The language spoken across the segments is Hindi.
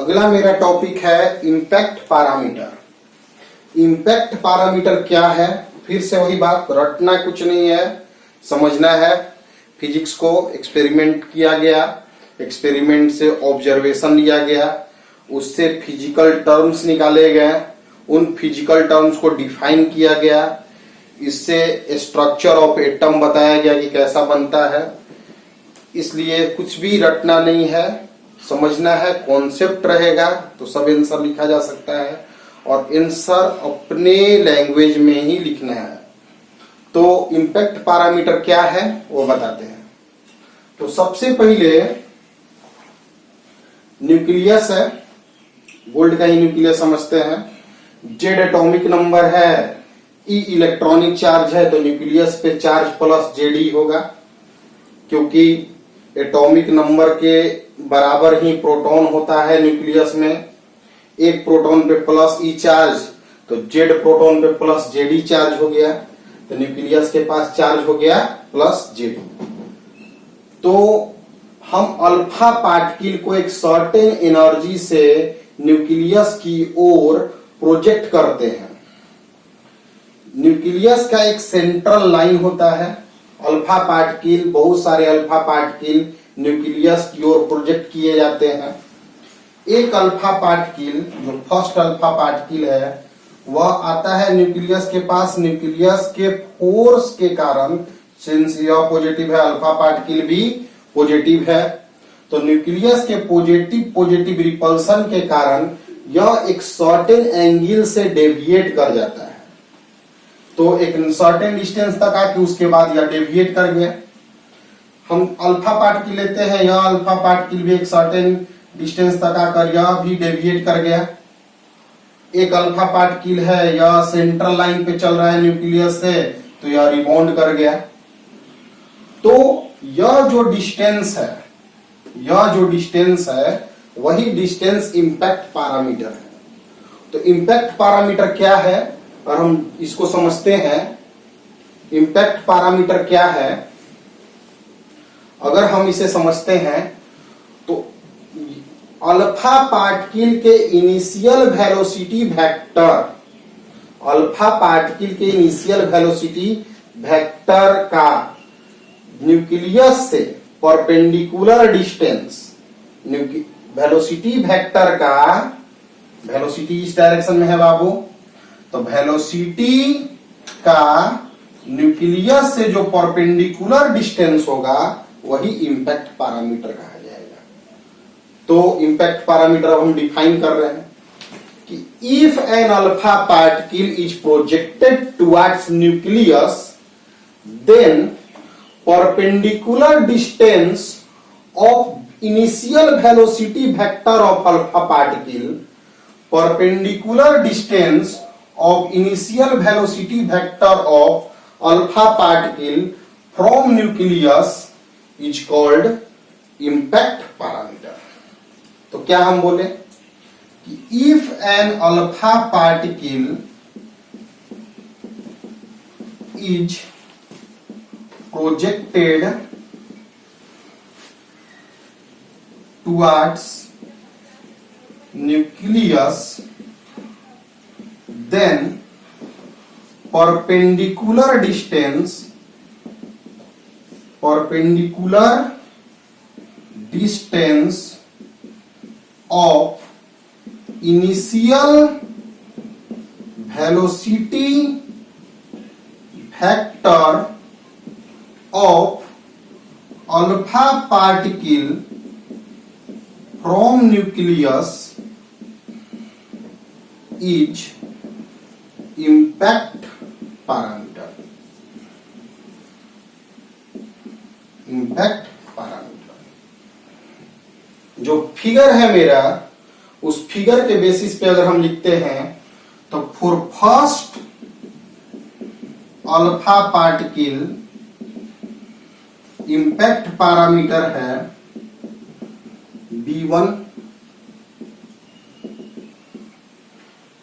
अगला मेरा टॉपिक है इम्पैक्ट पैरामीटर। इम्पैक्ट पैरामीटर क्या है? फिर से वही बात, रटना कुछ नहीं है, समझना है। फिजिक्स को एक्सपेरिमेंट किया गया, एक्सपेरिमेंट से ऑब्जर्वेशन लिया गया, उससे फिजिकल टर्म्स निकाले गए, उन फिजिकल टर्म्स को डिफाइन किया गया, इससे स्ट्रक्चर ऑफ एटम बताया गया कि कैसा बनता है। इसलिए कुछ भी रटना नहीं है, समझना है। कॉन्सेप्ट रहेगा तो सब आंसर लिखा जा सकता है और आंसर अपने लैंग्वेज में ही लिखना है। तो इम्पैक्ट पैरामीटर क्या है वो बताते हैं। तो सबसे पहले न्यूक्लियस है, गोल्ड का ही न्यूक्लियस समझते हैं। जेड एटॉमिक नंबर है, ई इलेक्ट्रॉनिक चार्ज है, तो न्यूक्लियस पे चार्ज प्लस जेड ही होगा, क्योंकि एटॉमिक नंबर के बराबर ही प्रोटॉन होता है न्यूक्लियस में। एक प्रोटॉन पे प्लस ई चार्ज, तो जेड प्रोटॉन पे प्लस जेड ई चार्ज हो गया, तो न्यूक्लियस के पास चार्ज हो गया प्लस जेड। तो हम अल्फा पार्टिकल को एक सर्टेन एनर्जी से न्यूक्लियस की ओर प्रोजेक्ट करते हैं। न्यूक्लियस का एक सेंट्रल लाइन होता है, अल्फा पार्टिकल, बहुत सारे अल्फा पार्टिकल न्यूक्लियस की ओर प्रोजेक्ट किए जाते हैं। एक अल्फा पार्टिकल, जो फर्स्ट अल्फा पार्टिकल है, वह आता है न्यूक्लियस के पास। न्यूक्लियस के फोर्स के कारण, सिंस यह पॉजिटिव है, अल्फा पार्टिकल भी पॉजिटिव है, तो न्यूक्लियस के पॉजिटिव रिपल्सन के कारण यह एक सर्टेन एंगल से डेविएट कर जाता है। तो एक सर्टेन डिस्टेंस तक आके उसके बाद यह डेविएट कर गया। हम अल्फा पार्टिकल लेते हैं, यह अल्फा पार्टिकल भी एक सर्टेन डिस्टेंस तक आकर यह भी डेविएट कर गया। एक अल्फा पार्टिकल है, यह सेंट्रल लाइन पे चल रहा है न्यूक्लियस से, तो यह रिबाउंड कर गया। तो यह जो डिस्टेंस है वही डिस्टेंस इम्पैक्ट पैरामीटर है। तो इम्पैक्ट पैरामीटर क्या है, और हम इसको समझते हैं। इम्पैक्ट पैरामीटर क्या है, अगर हम इसे समझते हैं तो अल्फा पार्टिकल के initial velocity vector, alpha particle के इनिशियल वेलोसिटी वेक्टर का न्यूक्लियस से परपेंडिकुलर डिस्टेंस, वेलोसिटी वेक्टर का, वेलोसिटी इस डायरेक्शन में है बाबू, तो वेलोसिटी का न्यूक्लियस से जो परपेंडिकुलर डिस्टेंस होगा वही इम्पैक्ट पैरामीटर कहा जाएगा। तो इम्पैक्ट पैरामीटर हम डिफाइन कर रहे हैं कि if an alpha particle is projected towards nucleus, then perpendicular distance of initial velocity vector of alpha particle, perpendicular distance of initial velocity vector of alpha particle from nucleus is called impact parameter। तो क्या हम बोले कि if an alpha particle is projected towards nucleus, then perpendicular distance of initial velocity vector of alpha particle from nucleus is impact parameter। Impact parameter जो फिगर है मेरा, उस फिगर के बेसिस पे अगर हम लिखते हैं तो for first alpha particle impact parameter है B1,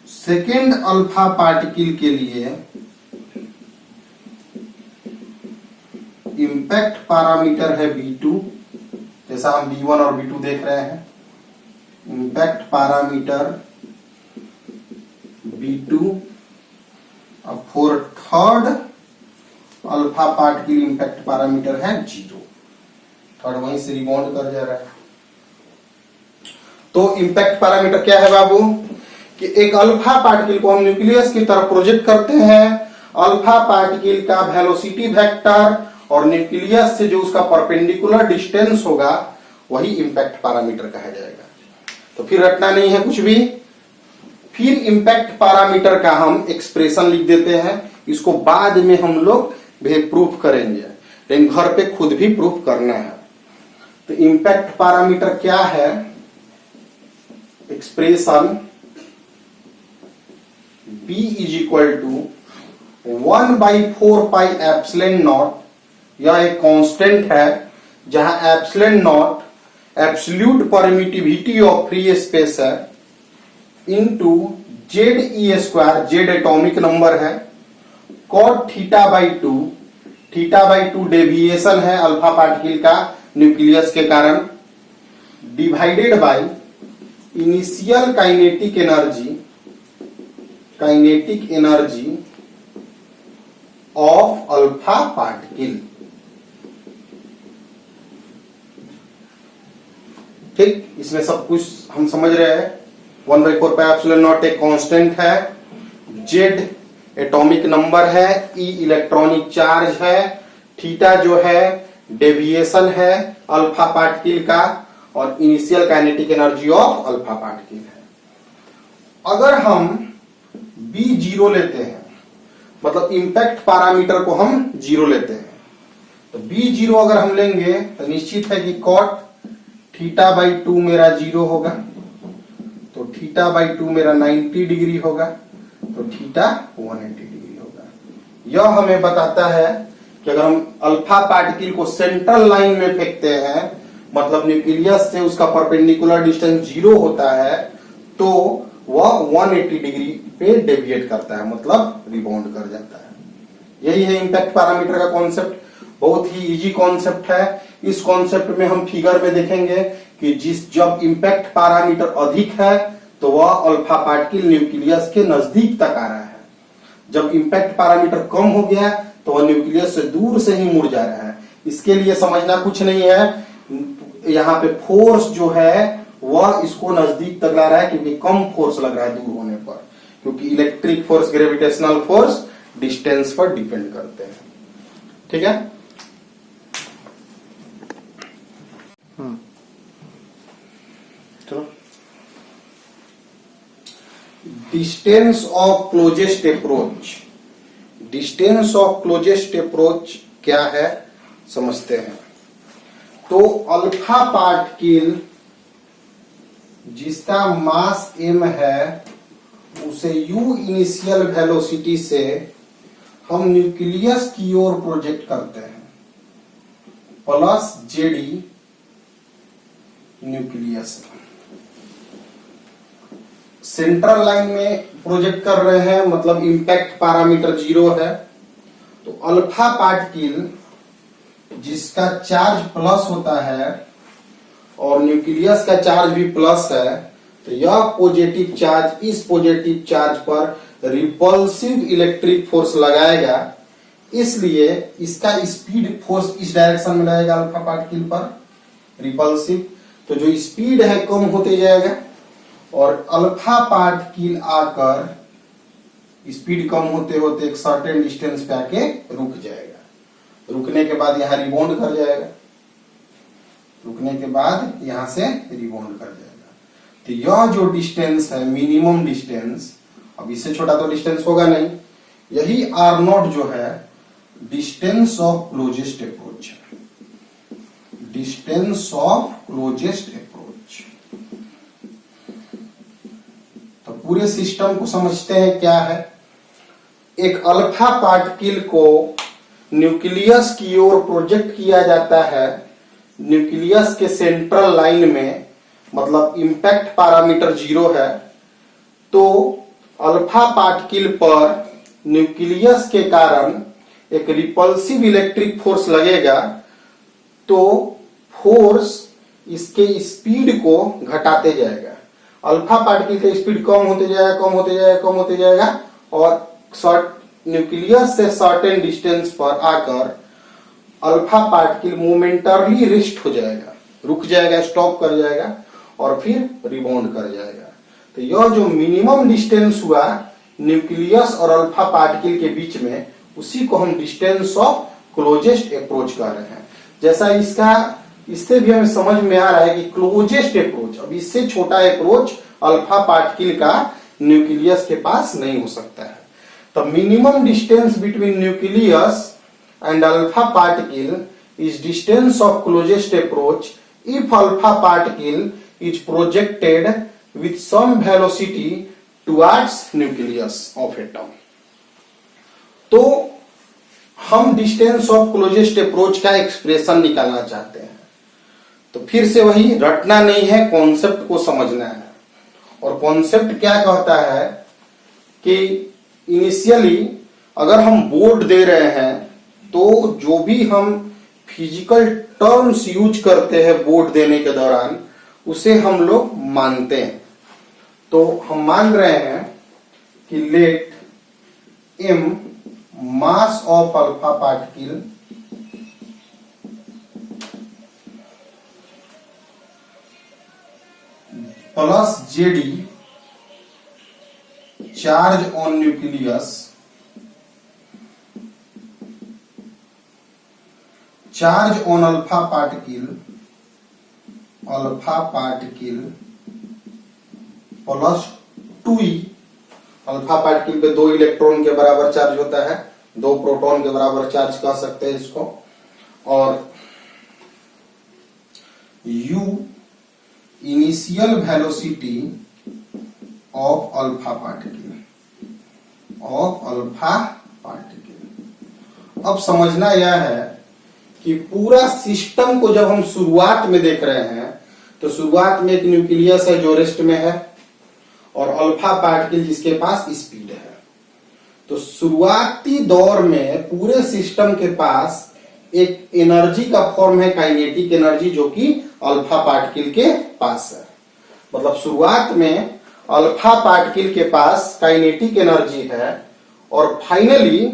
सेकेंड अल्फा पार्टिकल के लिए इम्पैक्ट पैरामीटर है B2, जैसा हम B1 और B2 देख रहे हैं। Impact parameter B2। अब फॉर थर्ड अल्फा पार्ट के लिए इम्पैक्ट पैरामीटर है 0। थर्ड वहीं से रिबाउंड कर जा रहा है। तो इम्पैक्ट पैरामीटर क्या है बाबू कि एक अल्फा पार्टिकल को हम न्यूक्लियस की तरफ प्रोजेक्ट करते हैं। अल्फा पार्टिकल का वेलोसिटी वेक्टर और न्यूक्लियस से जो उसका परपेंडिकुलर डिस्टेंस होगा वही इम्पैक्ट पैरामीटर कहा जाएगा। तो फिर रटना नहीं है कुछ भी। फिर इम्पैक्ट पैरामीटर का हम एक्सप्रेशन लिख देते हैं। इसको बाद में हम लोग भी प्रूफ करेंगे, लेकिन घर पे खुद भी प्रूफ करना है। तो इम्पैक्ट पैरामीटर क्या है? Expression B is equal to 1/4 epsilon naught. यह एक कांस्टेंट है जहां epsilon naught absolute permittivity of free space है, into ZE², Z atomic number है, cot θ/2, θ/2 डेविएशन है अल्फा पार्टिकल का न्यूक्लियस के कारण, divided by initial kinetic energy of alpha particle. ठीक, इसमें सब कुछ हम समझ रहे हैं। 1/4 एप्सिलॉन नॉट एक कांस्टेंट है, जेड एटॉमिक नंबर है, ई इलेक्ट्रॉनिक चार्ज है, थीटा जो है डेविएशन है अल्फा पार्टिकल का, और initial kinetic energy of alpha particle है। अगर हम B0 लेते हैं, मतलब इम्पैक्ट पैरामीटर को हम 0 लेते हैं, तो B0 अगर हम लेंगे तो निश्चित है कि cot θ/2 मेरा 0 होगा, तो θ/2 मेरा 90 डिग्री होगा, तो थीटा 180 डिग्री होगा। यह हमें बताता है कि अगर हम अल्फा पार्टिकल को सेंट्रल लाइन में फेंकते हैं, मतलब न्यूक्लियस से उसका परपेंडिकुलर डिस्टेंस 0 होता है, तो वह 180 डिग्री पे डेविएट करता है, मतलब रिबाउंड कर जाता है। यही है इम्पैक्ट पैरामीटर का कॉन्सेप्ट। बहुत ही इजी कॉन्सेप्ट है। इस कॉन्सेप्ट में हम फिगर में देखेंगे कि जब इम्पैक्ट पैरामीटर अधिक है तो वह अल्फा पार्टिकल न्यूक्लियस के नजदीक तक आ रहा है। जब इम्पैक्ट पैरामीटर कम हो गया तो वह न्यूक्लियस से दूर से ही मुड़ जा रहा है। इसके लिए समझना कुछ नहीं है, यहाँ पे फोर्स जो है वह इसको नजदीक तक ला रहा है, क्योंकि कम फोर्स लग रहा है दूर होने पर, क्योंकि electric force, gravitational force distance पर डिपेंड करते हैं। ठीक है, चलो। Distance of closest approach. Distance of closest approach क्या है समझते हैं। तो अल्फा पार्टिकल जिसका मास m है उसे u इनिशियल वेलोसिटी से हम न्यूक्लियस की ओर प्रोजेक्ट करते हैं, plus JD nucleus. Central line में प्रोजेक्ट कर रहे हैं, मतलब इम्पैक्ट पैरामीटर 0 है। तो अल्फा पार्टिकल जिसका चार्ज प्लस होता है और न्यूक्लियस का चार्ज भी प्लस है, तो यह पॉजिटिव चार्ज इस पॉजिटिव चार्ज पर रिपल्सिव इलेक्ट्रिक फोर्स लगाएगा, इसलिए इसका स्पीड फोर्स इस डायरेक्शन में लगेगा अल्फा पार्टिकल पर रिपल्सिव। तो जो स्पीड है कम होते जाएगा और अल्फा पार्टिकल आकर स्पीड कम होते होते एक सर्टेन डिस्टेंस पे आके रुक जाएगा। रुकने के बाद यहां रिबाउंड कर जाएगा, रुकने के बाद यहां से रिबाउंड कर जाएगा। तो यह जो डिस्टेंस है मिनिमम डिस्टेंस, अब इससे छोटा तो डिस्टेंस होगा नहीं, यही R0 जो है डिस्टेंस ऑफ क्लोजेस्ट अप्रोच है। Distance of closest approach. तो पूरे सिस्टम को समझते हैं क्या है। एक अल्फा पार्टिकल को न्यूक्लियस की ओर प्रोजेक्ट किया जाता है, न्यूक्लियस के सेंट्रल लाइन में, मतलब इम्पैक्ट पैरामीटर 0 है। तो अल्फा पार्टिकल पर न्यूक्लियस के कारण एक रिपल्सिव इलेक्ट्रिक फोर्स लगेगा, तो फोर्स इसके स्पीड को घटाते जाएगा। अल्फा पार्टिकल का स्पीड कम होते जाएगा, कम होते जाएगा, कम होते जाएगा, और न्यूक्लियस से सर्टेन डिस्टेंस पर आकर अल्फा पार्टिकल मोमेंटरली रेस्ट हो जाएगा, रुक जाएगा, स्टॉप कर जाएगा और फिर रिबाउंड कर जाएगा। तो यह जो मिनिमम डिस्टेंस हुआ न्यूक्लियस और अल्फा पार्टिकल के बीच में, उसी को हम डिस्टेंस ऑफ क्लोजेस्ट अप्रोच कह रहे हैं। जैसा इससे भी हमें समझ में आ रहा है कि क्लोजेस्ट अप्रोच, अब इससे छोटा अप्रोच अल्फा पार्टिकल का न्यूक्लियस के पास नहीं हो सकता है। तो minimum distance between nucleus and alpha particle is distance of closest approach if alpha particle is projected with some velocity towards nucleus of atom। तो हम डिस्टेंस ऑफ क्लोजेस्ट अप्रोच का एक्सप्रेशन निकालना चाहते हैं। तो फिर से वही रटना नहीं है, कॉन्सेप्ट को समझना है। और कॉन्सेप्ट क्या कहता है कि इनिशियली अगर हम बोर्ड दे रहे हैं तो जो भी हम फिजिकल टर्म्स यूज करते हैं बोर्ड देने के दौरान, उसे हम लोग मानते हैं। तो हम मान रहे हैं कि let m mass of alpha particle plus Z E charge on nucleus, charge on alpha particle plus 2e। Alpha particle पे 2 इलेक्ट्रॉन के बराबर चार्ज होता है, 2 प्रोटॉन के बराबर चार्ज कह सकते हैं इसको। और u initial velocity of alpha particle. अब समझना यह है कि पूरा सिस्टम को जब हम शुरुआत में देख रहे हैं तो शुरुआत में एक न्यूक्लियस है जो रेस्ट में है और अल्फा पार्टिकल जिसके पास स्पीड है। तो शुरुआती दौर में पूरे सिस्टम के पास एक एनर्जी का फॉर्म है, काइनेटिक एनर्जी, जो कि अल्फा पार्टिकल के पास है। मतलब शुरुआत में अल्फा पार्टिकल के पास काइनेटिक एनर्जी है और फाइनली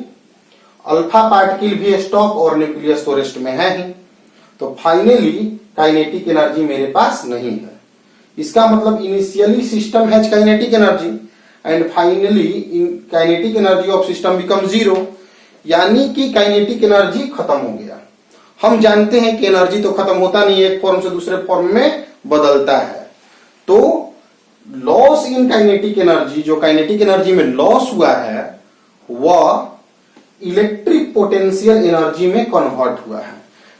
अल्फा पार्टिकल भी स्टॉप और न्यूक्लियस तो रेस्ट में है ही। तो फाइनली काइनेटिक एनर्जी मेरे पास नहीं है। इसका मतलब initially system has kinetic energy and finally kinetic energy of system become 0, यानी कि काइनेटिक एनर्जी खत्म हो गया। हम जानते हैं कि एनर्जी तो खत्म होता नहीं है, एक फॉर्म से दूसरे फॉर्म में बदलता है। तो लॉस इन काइनेटिक एनर्जी, जो काइनेटिक एनर्जी में लॉस हुआ है वह इलेक्ट्रिक पोटेंशियल एनर्जी में कन्वर्ट हुआ है।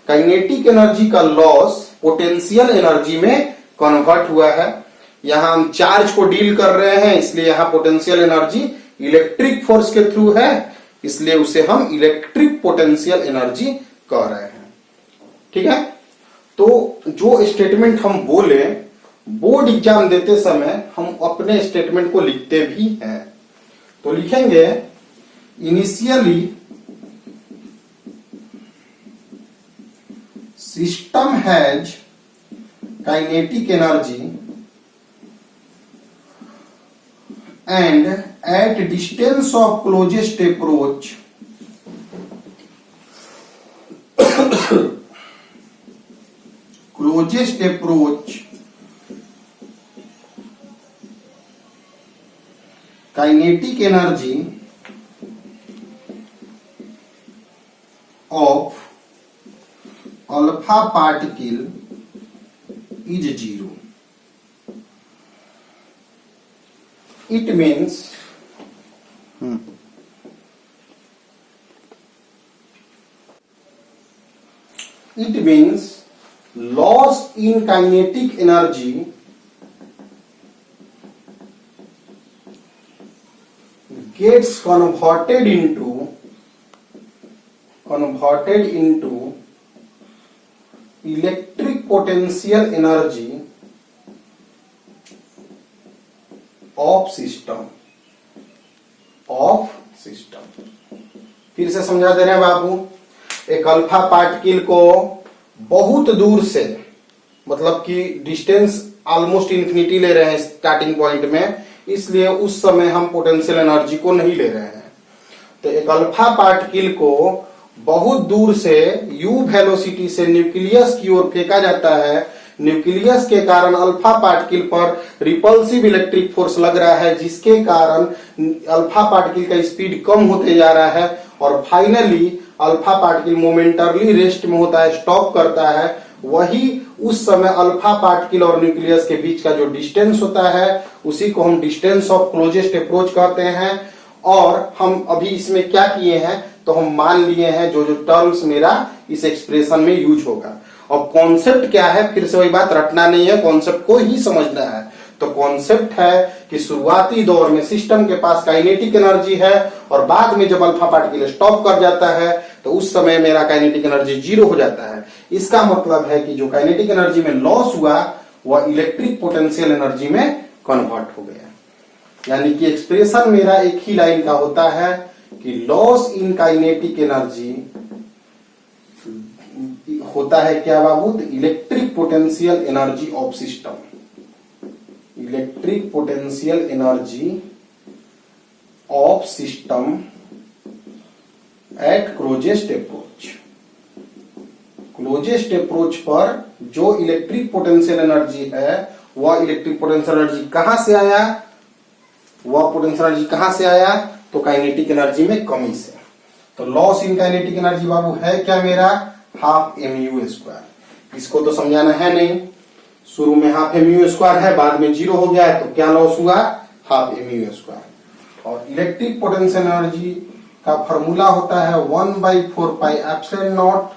काइनेटिक एनर्जी का लॉस पोटेंशियल एनर्जी में कन्वर्ट हुआ है। यहां हम चार्ज को डील कर रहे हैं, इसलिए यहां पोटेंशियल एनर्जी इलेक्ट्रिक फोर्स के थ्रू है, इसलिए उसे हम इलेक्ट्रिक पोटेंशियल एनर्जी कह रहे हैं। ठीक है। तो जो स्टेटमेंट हम बोले बोर्ड एग्जाम देते समय हम अपने स्टेटमेंट को लिखते भी हैं। तो लिखेंगे initially system has kinetic energy and at distance of closest approach kinetic energy of alpha particle is 0. It means loss in kinetic energy gets converted into electric potential energy of system। फिर से समझा दे रहे हैं बाबू। एक अल्फा पार्टिकल को बहुत दूर से, मतलब कि डिस्टेंस ऑलमोस्ट इन्फिनिटी ले रहे हैं स्टार्टिंग पॉइंट में, इसलिए उस समय हम पोटेंशियल एनर्जी को नहीं ले रहे हैं। तो एक अल्फा पार्टिकल को बहुत दूर से u वेलोसिटी से न्यूक्लियस की ओर फेंका जाता है। न्यूक्लियस के कारण अल्फा पार्टिकल पर रिपल्सिव इलेक्ट्रिक फोर्स लग रहा है, जिसके कारण अल्फा पार्टिकल का स्पीड कम होते जा रहा है और finally alpha particle momentarily rest में होता है, स्टॉप करता है। वही उस समय अल्फा पार्टिकल और न्यूक्लियस के बीच का जो डिस्टेंस होता है उसी को हम डिस्टेंस ऑफ क्लोजेस्ट अप्रोच कहते हैं। और हम अभी इसमें क्या किए हैं, तो हम मान लिए हैं जो जो टर्म्स मेरा इस एक्सप्रेशन में यूज होगा। अब कॉन्सेप्ट क्या है, फिर से वही बात, रटना नहीं है, कॉन्सेप्ट को ही समझना है। तो कॉन्सेप्ट है कि शुरुआती दौर में सिस्टम के पास काइनेटिक एनर्जी है और बाद में जब अल्फा पार्टिकल स्टॉप कर जाता है तो उस समय मेरा काइनेटिक एनर्जी जीरो हो जाता है। इसका मतलब है कि जो काइनेटिक एनर्जी में लॉस हुआ वह इलेक्ट्रिक पोटेंशियल एनर्जी में कन्वर्ट हो गया। यानी कि एक्सप्रेशन मेरा एक ही लाइन का होता है कि लॉस इन काइनेटिक एनर्जी होता है क्या बाबू, तो electric potential energy of system, electric potential energy of system eight closest approach. Closest approach पर जो इलेक्ट्रिक पोटेंशियल एनर्जी है वह इलेक्ट्रिक पोटेंशियल एनर्जी कहां से आया, वह पोटेंशियल एनर्जी कहां से आया, तो काइनेटिक एनर्जी में कमी से। तो लॉस इन काइनेटिक एनर्जी बाबू है क्या मेरा, हाफ mu स्क्वायर। इसको तो समझाना है नहीं, शुरू में हाफ mu स्क्वायर है, बाद में जीरो हो गया है, तो क्या लॉस हुआ, हाफ mu स्क्वायर। और इलेक्ट्रिक पोटेंशियल एनर्जी का फॉर्मूला होता है 1/4 pi epsilon naught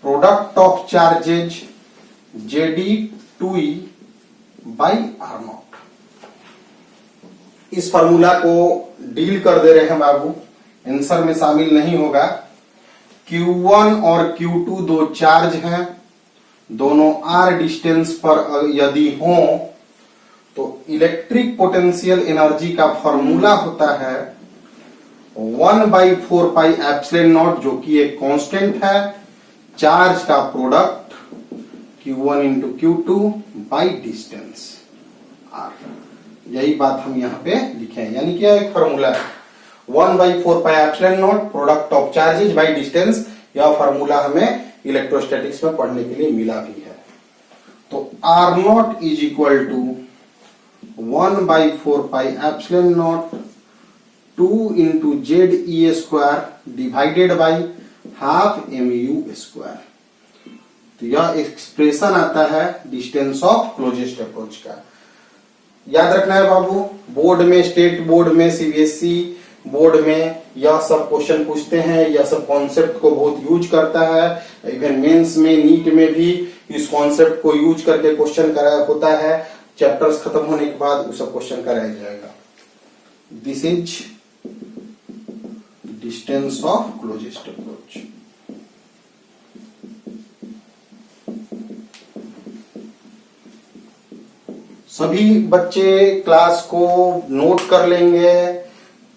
product of charges Jd2E by R0। इस फॉर्मूला को डील कर दे रहे हैं बाबू, आंसर में शामिल नहीं होगा। Q1 और Q2 दो चार्ज हैं, दोनों r डिस्टेंस पर यदि हो तो इलेक्ट्रिक पोटेंशियल एनर्जी का फॉर्मूला होता है 1/4 पाई एप्सिलॉन नॉट, जो कि एक कांस्टेंट है, चार्ज का product Q1 into Q2 by distance r। यही बात हम यहाँ पे लिखे हैं, यानी क्या एक फॉर्मूला है 1/4 pi epsilon naught product of charges by distance. यह फॉर्मूला हमें इलेक्ट्रोस्टैटिक्स में पढ़ने के लिए मिला भी है। तो R0 is equal to 1/4 pi epsilon naught 2 into ZE square divided by half mu square. तो यह एक्सप्रेशन आता है डिस्टेंस ऑफ क्लोजेस्ट अप्रोच का। याद रखना है बाबू, बोर्ड में, स्टेट बोर्ड में, CBSE बोर्ड में यह सब क्वेश्चन पूछते हैं, यह सब कॉन्सेप्ट को बहुत यूज करता है। इवन मेंस में, नीट में भी इस कॉन्सेप्ट को यूज करके क्वेश्चन कराया होता है। चैप्टर्स खत्म होने के बाद वो सब क्वेश्चन कराया जाएगा। This is distance of closest approach. सभी बच्चे क्लास को नोट कर लेंगे,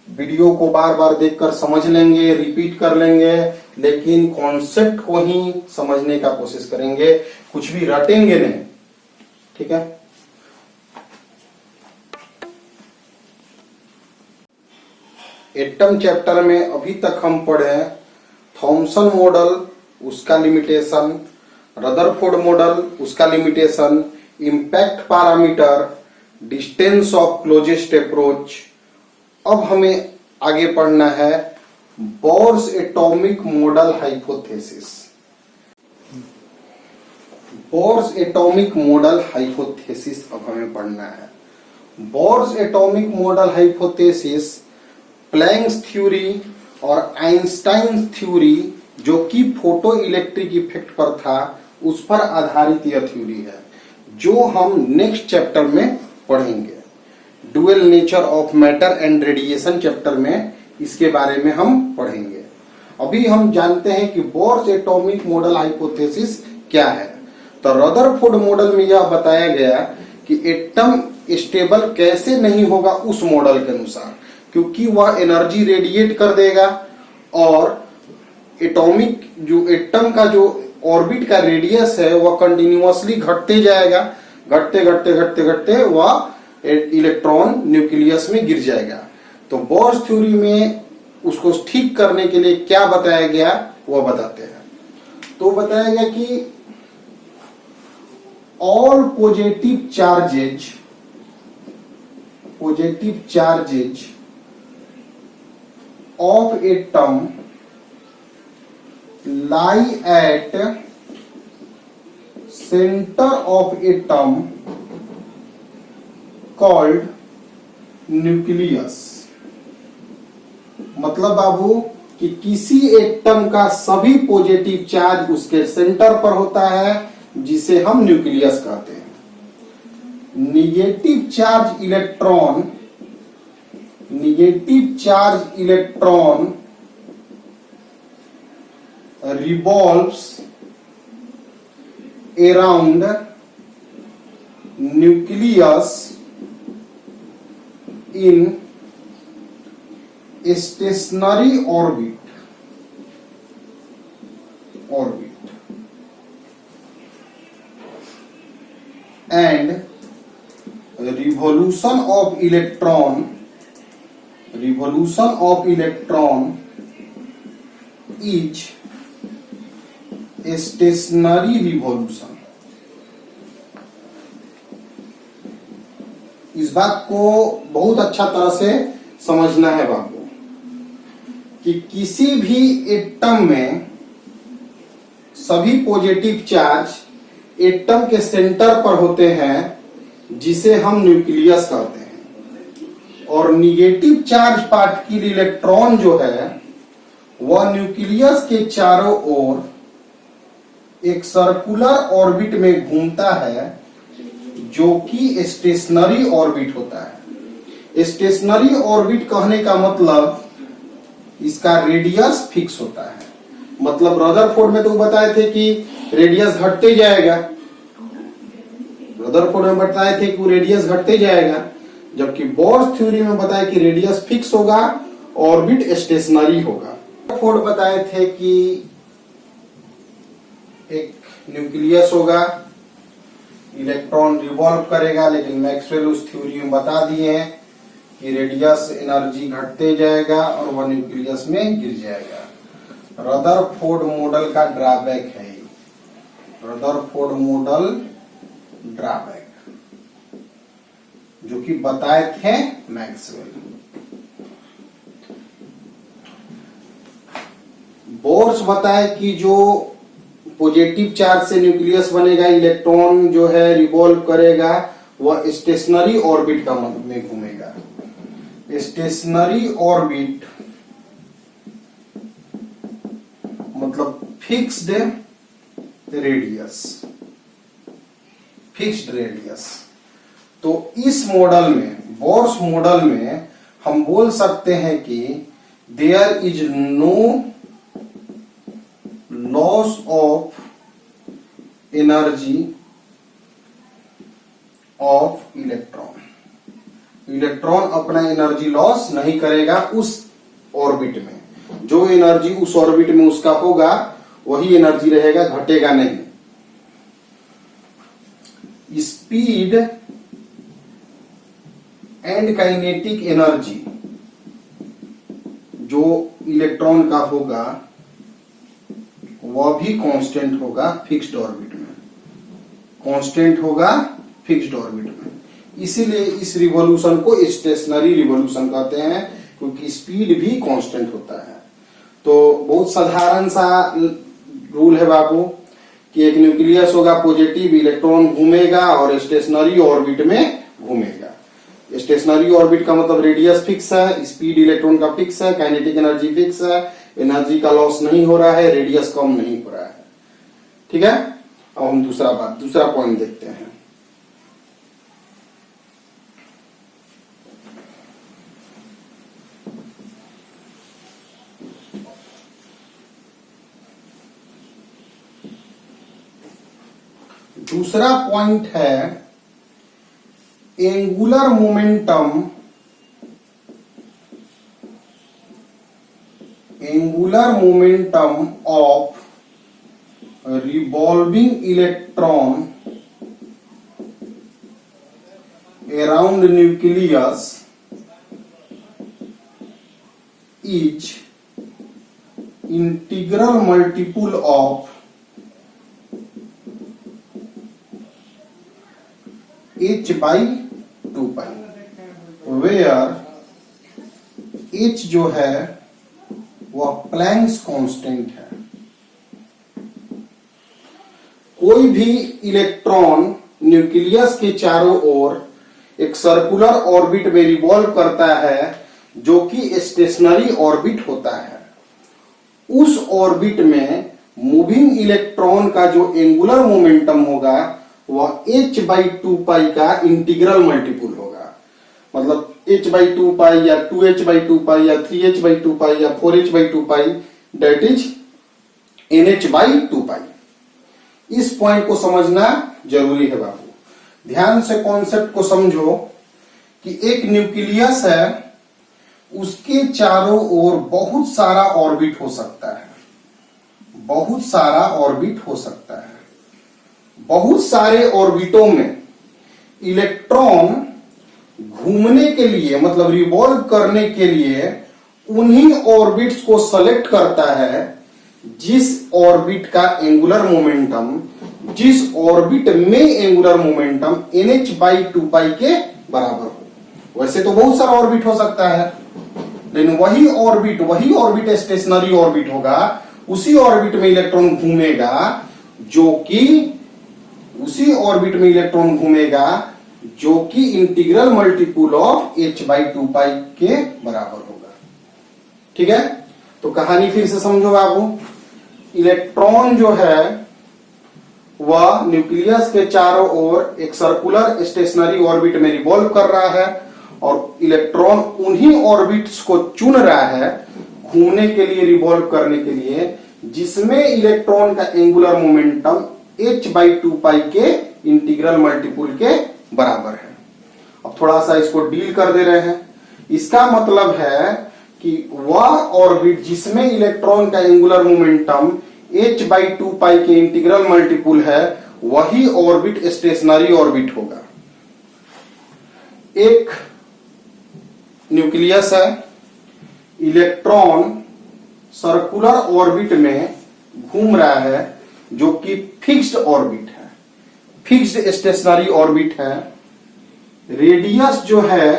वीडियो को बार बार देखकर समझ लेंगे, रिपीट कर लेंगे, लेकिन कॉन्सेप्ट को ही समझने का कोशिश करेंगे, कुछ भी रटेंगे नहीं, ठीक है। एटम चैप्टर में अभी तक हम पढ़े थॉमसन मॉडल, उसका लिमिटेशन, रदरफोर्ड मॉडल, उसका limitation, impact parameter, distance of closest approach. अब हमें आगे पढ़ना है Bohr's atomic model hypothesis. Bohr's atomic model hypothesis अब हमें पढ़ना है। Bohr's atomic model hypothesis Planck's theory और आइंस्टाइन थ्योरी, जो कि फोटो इलेक्ट्रिक इफेक्ट पर था, उस पर आधारित यह थ्योरी है, जो हम नेक्स्ट चैप्टर में पढ़ेंगे। Dual nature of matter and radiation chapter में इसके बारे में हम पढ़ेंगे। अभी हम जानते हैं कि बोर्स एटॉमिक मॉडल हाइपोथेसिस क्या है। तो रदरफोर्ड मॉडल में यह बताया गया कि एटम स्टेबल कैसे नहीं होगा उस मॉडल के अनुसार, क्योंकि वह एनर्जी रेडिएट कर देगा और एटॉमिक जो एटम का जो ऑर्बिट का रेडियस है वह कंटिन्यूअसली घटते जाएगा, घटते घटते घटते घटते वह इलेक्ट्रॉन न्यूक्लियस में गिर जाएगा। तो बोर्स थ्योरी में उसको ठीक करने के लिए क्या बताया गया वह बताते हैं। तो बताया गया कि all positive charges of atom lie at center of atom called nucleus। मतलब बाबू कि किसी एटम का सभी पॉजिटिव चार्ज उसके सेंटर पर होता है जिसे हम न्यूक्लियस कहते हैं। Negative charge electron revolves around nucleus in stationary orbit and revolution of electron is stationary revolution. इस बात को बहुत अच्छा तरह से समझना है बाबू कि किसी भी एटम में सभी पॉजिटिव चार्ज एटम के सेंटर पर होते हैं जिसे हम न्यूक्लियस कहते हैं, और निगेटिव चार्ज पार्टिकल इलेक्ट्रॉन जो है वह न्यूक्लियस के चारों ओर एक सर्कुलर ऑर्बिट में घूमता है जो कि स्टेशनरी ऑर्बिट होता है। स्टेशनरी ऑर्बिट कहने का मतलब इसका रेडियस फिक्स होता है। मतलब रदरफोर्ड में तो बताए थे कि रेडियस घटते जाएगा, रदरफोर्ड में बताए थे कि वो रेडियस घटते जाएगा, जबकि बोर्स थ्योरी में बताया कि रेडियस फिक्स होगा, ऑर्बिट स्टेशनरी होगा। रदरफोर्ड बताए थे कि एक न्यूक्लियस होगा, इलेक्ट्रॉन रिवॉल्व करेगा, लेकिन मैक्सवेल उस थ्योरी में बता दिए हैं कि रेडियस एनर्जी घटते जाएगा और वह न्यूक्लियस में गिर जाएगा। रदरफोर्ड मॉडल का ड्रॉबैक है, रदरफोर्ड मॉडल ड्रॉबैक जो कि बताए थे मैक्सवेल। बोर्स बताए कि जो पॉजिटिव चार्ज से न्यूक्लियस बनेगा, इलेक्ट्रॉन जो है रिवॉल्व करेगा, वह स्टेशनरी ऑर्बिट का में घूमेगा। स्टेशनरी ऑर्बिट मतलब फिक्स्ड रेडियस। तो इस मॉडल में, बोर्स मॉडल में हम बोल सकते हैं कि there is no loss of energy of electron. Electron अपना एनर्जी लॉस नहीं करेगा उस ऑर्बिट में। जो एनर्जी उस ऑर्बिट में उसका होगा वही एनर्जी रहेगा, घटेगा नहीं। स्पीड एंड काइनेटिक एनर्जी जो इलेक्ट्रॉन का होगा वह भी कांस्टेंट होगा फिक्स्ड ऑर्बिट में, कांस्टेंट होगा फिक्स्ड ऑर्बिट में। इसीलिए इस रिवॉल्यूशन को स्टेशनरी रिवॉल्यूशन कहते हैं, क्योंकि स्पीड भी कांस्टेंट होता है। तो बहुत साधारण सा रूल है बाबू कि एक न्यूक्लियस होगा, पॉजिटिव इलेक्ट्रॉन घूमेगा और स्टेशनरी ऑर्बिट में घूमेगा। स्टेशनरी ऑर्बिट का मतलब रेडियस फिक्स है, स्पीड इलेक्ट्रॉन का फिक्स है, काइनेटिक एनर्जी फिक्स है, एनर्जी का लॉस नहीं हो रहा है, रेडियस कम नहीं हो रहा है। ठीक है, अब हम दूसरा पॉइंट देखते हैं। दूसरा पॉइंट है angular momentum of revolving electron around nucleus is integral multiple of h by 2 pi, where h जो है वह प्लैंक्स कांस्टेंट है। कोई भी इलेक्ट्रॉन न्यूक्लियस के चारों ओर एक सर्कुलर ऑर्बिट में रिवॉल्व करता है जो कि स्टेशनरी ऑर्बिट होता है। उस ऑर्बिट में मूविंग इलेक्ट्रॉन का जो एंगुलर मोमेंटम होगा वह h by 2 पाई का इंटीग्रल मल्टीपुल होगा। मतलब h by 2 पाई या 2h by 2 पाई या 3h by 2 पाई या 4h by 2 pi, that is nh by 2 pi. इस पॉइंट को समझना जरूरी है बाबू। ध्यान से कॉन्सेप्ट को समझो कि एक न्यूक्लियस है, उसके चारों ओर बहुत सारा ऑर्बिट हो सकता है, बहुत सारा ऑर्बिट हो सकता है। बहुत सारे ऑर्बिटों में इलेक्ट्रॉन घूमने के लिए मतलब रिवॉल्व करने के लिए उन्हीं ऑर्बिट्स को सेलेक्ट करता है जिस ऑर्बिट का एंगुलर मोमेंटम, जिस ऑर्बिट में एंगुलर मोमेंटम nh by 2 पाई के बराबर हो। वैसे तो बहुत सारा ऑर्बिट हो सकता है, लेकिन वही ऑर्बिट स्टेशनरी ऑर्बिट होगा, उसी ऑर्बिट में इलेक्ट्रॉन घूमेगा जो कि integral multiple of h by 2 पाई के बराबर होगा। ठीक है, तो कहानी फिर से समझो बाबू। इलेक्ट्रॉन जो है वह न्यूक्लियस के चारों ओर एक सर्कुलर स्टेशनरी ऑर्बिट में रिवॉल्व कर रहा है और इलेक्ट्रॉन उन्हीं ऑर्बिट्स को चुन रहा है घूमने के लिए, रिवॉल्व करने के लिए, जिसमें इलेक्ट्रॉन का एंगुलर मोमेंटम h by 2 पाई के इंटीग्रल मल्टीपुल के बराबर है। अब थोड़ा सा इसको डील कर दे रहे हैं। इसका मतलब है कि वह ऑर्बिट जिसमें इलेक्ट्रॉन का एंगुलर मोमेंटम h by 2 पाई के इंटीग्रल मल्टीपुल है, वही ऑर्बिट स्टेशनरी ऑर्बिट होगा। एक न्यूक्लियस है, इलेक्ट्रॉन सर्कुलर ऑर्बिट में घूम रहा है जो कि फिक्स्ड ऑर्बिट है, फिक्स्ड स्टेशनरी ऑर्बिट है। रेडियस जो है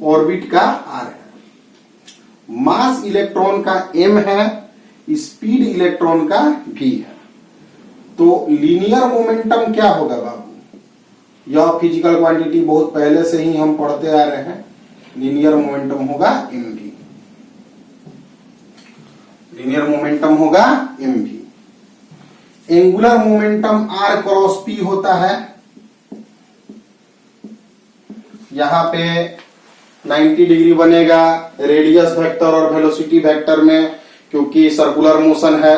ऑर्बिट का r है, मास इलेक्ट्रॉन का m है, स्पीड इलेक्ट्रॉन का v है। तो लीनियर मोमेंटम क्या होगा बाबू? यह फिजिकल क्वांटिटी बहुत पहले से ही हम पढ़ते आ रहे हैं। लीनियर मोमेंटम होगा mv, लीनियर मोमेंटम होगा mv। Angular momentum r cross p होता है। यहां पे 90 डिग्री बनेगा रेडियस वेक्टर और वेलोसिटी वेक्टर में, क्योंकि सर्कुलर मोशन है।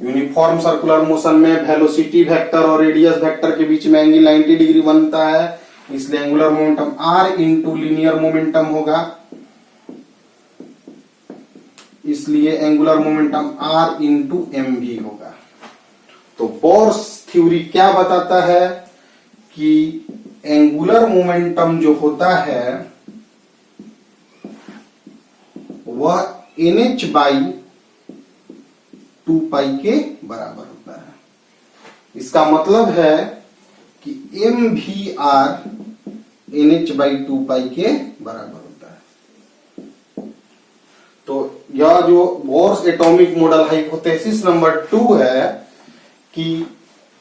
यूनिफॉर्म सर्कुलर मोशन में वेलोसिटी वेक्टर और रेडियस वेक्टर के बीच में एंगल 90 डिग्री बनता है, इसलिए angular momentum r into linear momentum होगा। इसलिए angular momentum r into mv होगा। तो बोर्स थ्योरी क्या बताता है कि एंगुलर मोमेंटम जो होता है वह nh by 2 पाई के बराबर होता है। इसका मतलब है कि mvr nh by 2 पाई के बराबर होता है। तो यह जो bourse atomic model hypothesis number 2 है कि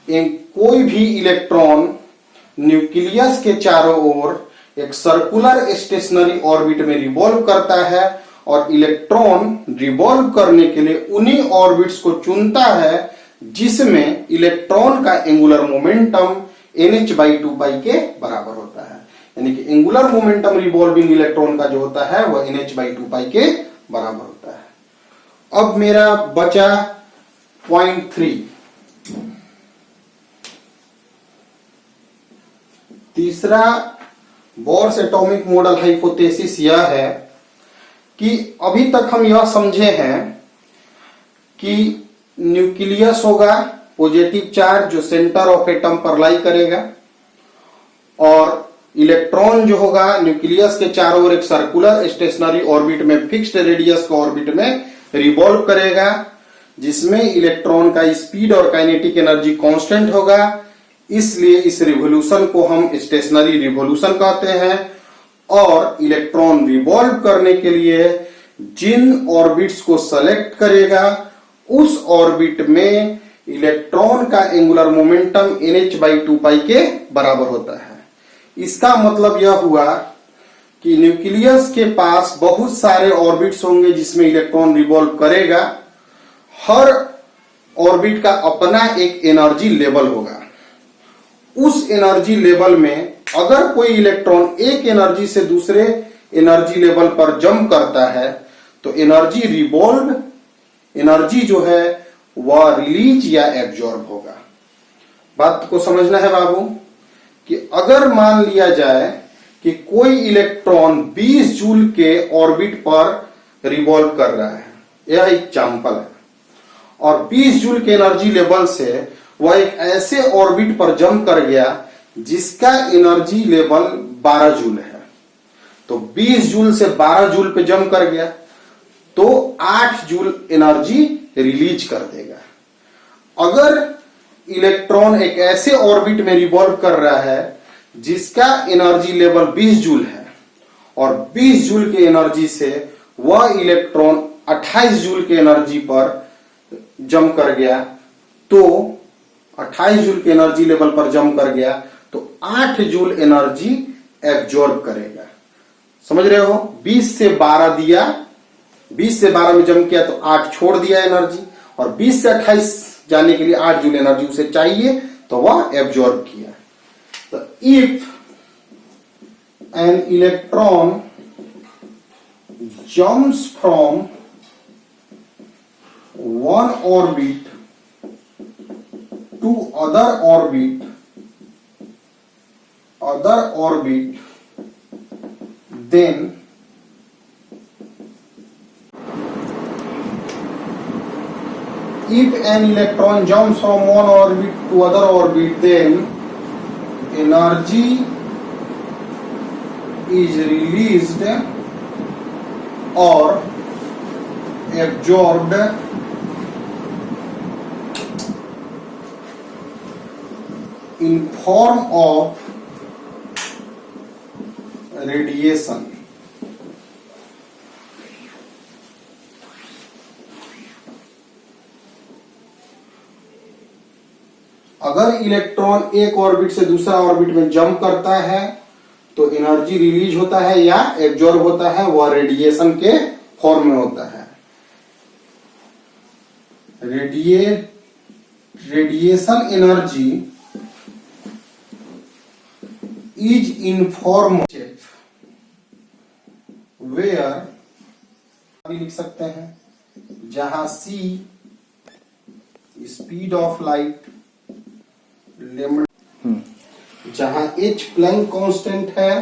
कोई भी इलेक्ट्रॉन न्यूक्लियस के चारों ओर एक सर्कुलर स्टेशनरी ऑर्बिट में रिवॉल्व करता है और इलेक्ट्रॉन रिवॉल्व करने के लिए उन्हीं ऑर्बिट्स को चुनता है जिसमें इलेक्ट्रॉन का एंगुलर मोमेंटम nh by 2 पाई के बराबर होता है। यानी कि एंगुलर मोमेंटम रिवॉल्विंग इलेक्ट्रॉन का जो होता है वह nh by 2 पाई के बराबर होता है। अब मेरा बचा पॉइंट 3। तीसरा बोर्स एटॉमिक मॉडल हाइपोथेसिस यह है कि अभी तक हम यह समझे हैं कि न्यूक्लियस होगा पॉजिटिव चार्ज जो सेंटर ऑफ एटम पर लाई करेगा, और इलेक्ट्रॉन जो होगा न्यूक्लियस के चारों ओर एक सर्कुलर स्टेशनरी ऑर्बिट में फिक्स्ड रेडियस के ऑर्बिट में रिवॉल्व करेगा, जिसमें इलेक्ट्रॉन का स्पीड और काइनेटिक एनर्जी कांस्टेंट होगा। इसलिए इस रिवोल्यूशन को हम स्टेशनरी रिवोल्यूशन कहते हैं। और इलेक्ट्रॉन रिवॉल्व करने के लिए जिन ऑर्बिट्स को सेलेक्ट करेगा उस ऑर्बिट में इलेक्ट्रॉन का एंगुलर मोमेंटम nh/2π के बराबर होता है। इसका मतलब यह हुआ कि न्यूक्लियस के पास बहुत सारे ऑर्बिट्स होंगे जिसमें इलेक्ट्रॉन रिवॉल्व करेगा। हर ऑर्बिट का अपना एक एनर्जी लेवल होगा। उस एनर्जी लेवल में अगर कोई इलेक्ट्रॉन एक एनर्जी से दूसरे एनर्जी लेवल पर जंप करता है तो एनर्जी रिवॉल्व एनर्जी जो है वह रिलीज या एब्जॉर्ब होगा। बात को समझना है बाबू कि अगर मान लिया जाए कि कोई इलेक्ट्रॉन 20 जूल के ऑर्बिट पर रिवॉल्व कर रहा है, यह एक एग्जाम्पल है, और 20 जूल के एनर्जी लेवल से वह एक ऐसे ऑर्बिट पर जंप कर गया जिसका एनर्जी लेवल 12 जूल है। तो 20 जूल से 12 जूल पे जंप कर गया तो 8 जूल एनर्जी रिलीज कर देगा। अगर इलेक्ट्रॉन एक ऐसे ऑर्बिट में रिवॉल्व कर रहा है जिसका एनर्जी लेवल 20 जूल है और 20 जूल की एनर्जी से वह इलेक्ट्रॉन 28 जूल की एनर्जी पर जंप कर गया, तो 28 जूल के एनर्जी लेवल पर जंप कर गया तो 8 जूल एनर्जी एब्जॉर्ब करेगा। समझ रहे हो? 20 से 12 दिया, 20 से 12 में जंप किया तो 8 छोड़ दिया एनर्जी, और 20 से 28 जाने के लिए 8 जूल एनर्जी उसे चाहिए तो वह एब्जॉर्ब किया। तो if an electron jumps from one orbit to other orbit, then if an electron jumps from one orbit to other orbit, then energy is released or absorbed in form of radiation। अगर इलेक्ट्रॉन एक ऑर्बिट से दूसरा ऑर्बिट में जंप करता है तो एनर्जी रिलीज होता है या एब्जॉर्ब होता है, वह रेडिएशन के फॉर्म में होता है। Radiation energy is in form where भी लिख सकते हैं जहां c स्पीड ऑफ लाइट, जहां h प्लैंक कांस्टेंट है,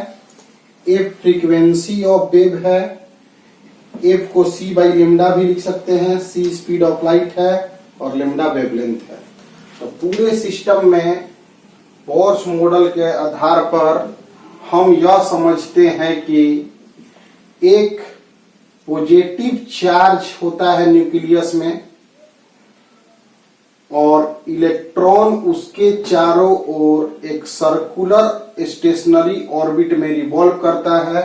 f फ्रीक्वेंसी ऑफ वेव है, f को c बाई लेमडा भी लिख सकते हैं, c स्पीड ऑफ लाइट है और लेमडा वेवलेंथ है। तो पूरे सिस्टम में बोर्स मॉडल के आधार पर हम यह समझते हैं कि एक पॉजिटिव चार्ज होता है न्यूक्लियस में और इलेक्ट्रॉन उसके चारों ओर एक सर्कुलर स्टेशनरी ऑर्बिट में रिवॉल्व करता है।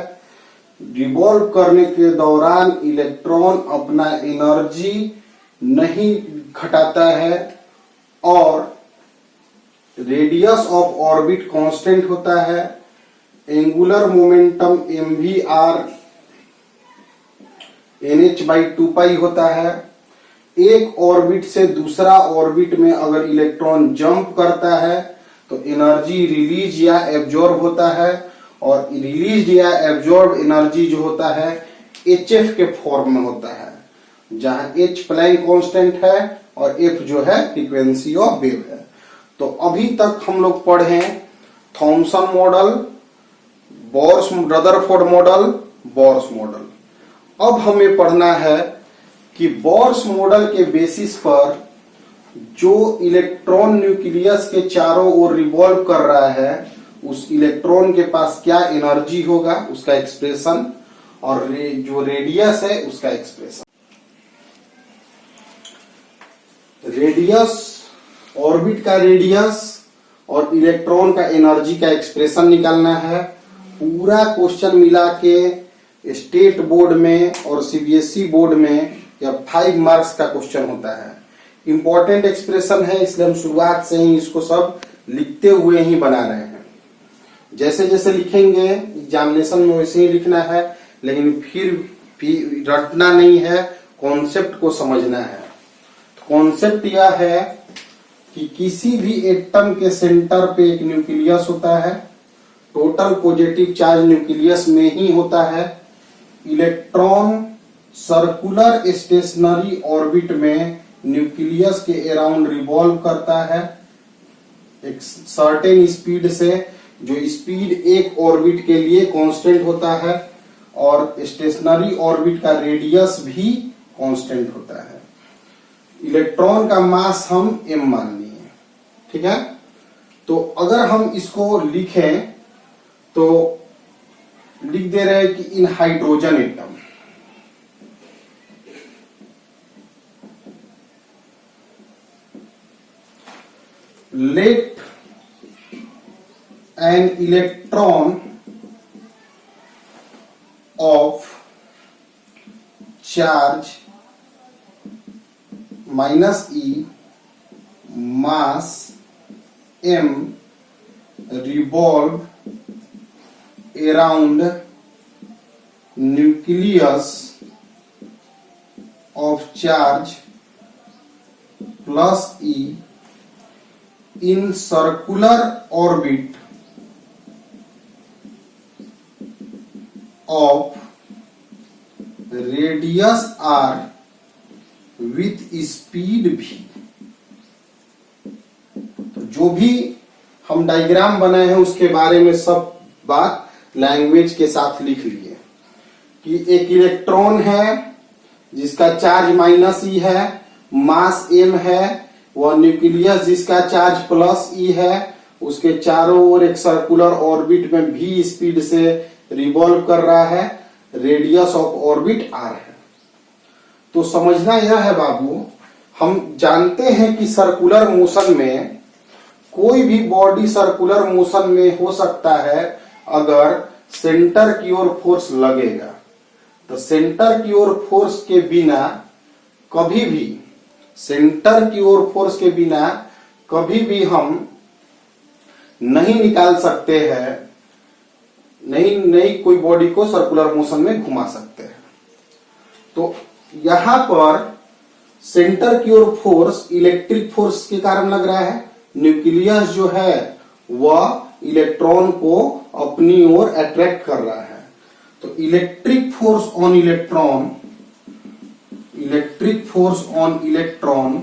रिवॉल्व करने के दौरान इलेक्ट्रॉन अपना एनर्जी नहीं घटाता है और रेडियस ऑफ ऑर्बिट कांस्टेंट होता है। एंगुलर मोमेंटम mvr nh/2π होता है। एक ऑर्बिट से दूसरा ऑर्बिट में अगर इलेक्ट्रॉन जंप करता है तो एनर्जी रिलीज या एब्जॉर्ब होता है, और रिलीज या एब्जॉर्ब एनर्जी जो होता है hf के फॉर्म में होता है, जहां h प्लैंक कांस्टेंट है और f जो है फ्रीक्वेंसी ऑफ वेव है। तो अभी तक हम लोग पढ़े Thomson model, Rutherford model, Bohr's model. अब हमें पढ़ना है कि बोर्स मॉडल के बेसिस पर जो इलेक्ट्रॉन न्यूक्लियस के चारों ओर रिवॉल्व कर रहा है उस इलेक्ट्रॉन के पास क्या एनर्जी होगा उसका एक्सप्रेशन, और जो रेडियस है उसका एक्सप्रेशन। रेडियस, ऑर्बिट का रेडियस और इलेक्ट्रॉन का एनर्जी का एक्सप्रेशन निकालना है। पूरा क्वेश्चन मिला के स्टेट बोर्ड में और सीबीएसई बोर्ड में यह 5 मार्क्स का क्वेश्चन होता है। इंपॉर्टेंट एक्सप्रेशन है, इसलिए हम शुरुआत से ही इसको सब लिखते हुए ही बना रहे हैं। जैसे जैसे लिखेंगे एग्जामिनेशन में वैसे ही लिखना है, लेकिन फिर भी रटना नहीं है, कॉन्सेप्ट को समझना है। कॉन्सेप्ट यह है कि किसी भी एटम के सेंटर पे एक न्यूक्लियस होता है, टोटल पॉजिटिव चार्ज न्यूक्लियस में ही होता है। इलेक्ट्रॉन सर्कुलर स्टेशनरी ऑर्बिट में न्यूक्लियस के अराउंड रिवॉल्व करता है एक सर्टेन स्पीड से, जो स्पीड एक ऑर्बिट के लिए कांस्टेंट होता है, और स्टेशनरी ऑर्बिट का रेडियस भी कांस्टेंट होता है। इलेक्ट्रॉन का मास हम m मान लिए, ठीक है। तो अगर हम इसको लिखें तो लिख दे रहे हैं कि in hydrogen atom, let an electron of charge -e mass m revolve around nucleus of charge +e in circular orbit of radius r with speed v। तो जो भी हम डायग्राम बनाए हैं उसके बारे में सब बात लैंग्वेज के साथ लिख लिए कि एक इलेक्ट्रॉन है जिसका चार्ज -e है, मास m है, वह न्यूक्लियस जिसका चार्ज +e है, उसके चारों ओर एक सर्कुलर ऑर्बिट में v स्पीड से रिवॉल्व कर रहा है, रेडियस ऑफ ऑर्बिट r है। तो समझना यह है बाबू, हम जानते हैं कि सर्कुलर मोशन में कोई भी बॉडी सर्कुलर मोशन में हो सकता है अगर सेंटर की ओर फोर्स लगेगा। तो सेंटर की ओर फोर्स के बिना कभी भी, सेंटर की ओर फोर्स के बिना कभी भी हम नहीं निकाल सकते हैं, नहीं कोई बॉडी को सर्कुलर मोशन में घुमा सकते हैं। तो यहां पर सेंटर की ओर फोर्स इलेक्ट्रिक फोर्स के कारण लग रहा है। न्यूक्लियस जो है वह इलेक्ट्रॉन को अपनी ओर अट्रैक्ट कर रहा है। तो electric force on electron, electric force on electron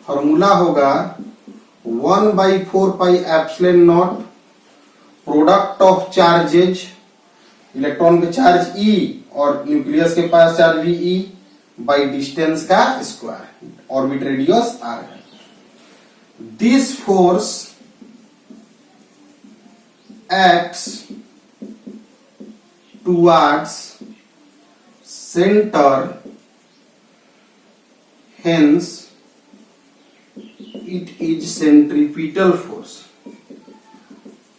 formula होगा 1/4 pi epsilon naught product of charges, electron के चार्ज E और न्यूक्लियस के पास चार्ज भी E बाई डिस्टेंस का स्क्वायर, ऑर्बिट रेडियस r है। This force acts towards center, hence it is centripetal force,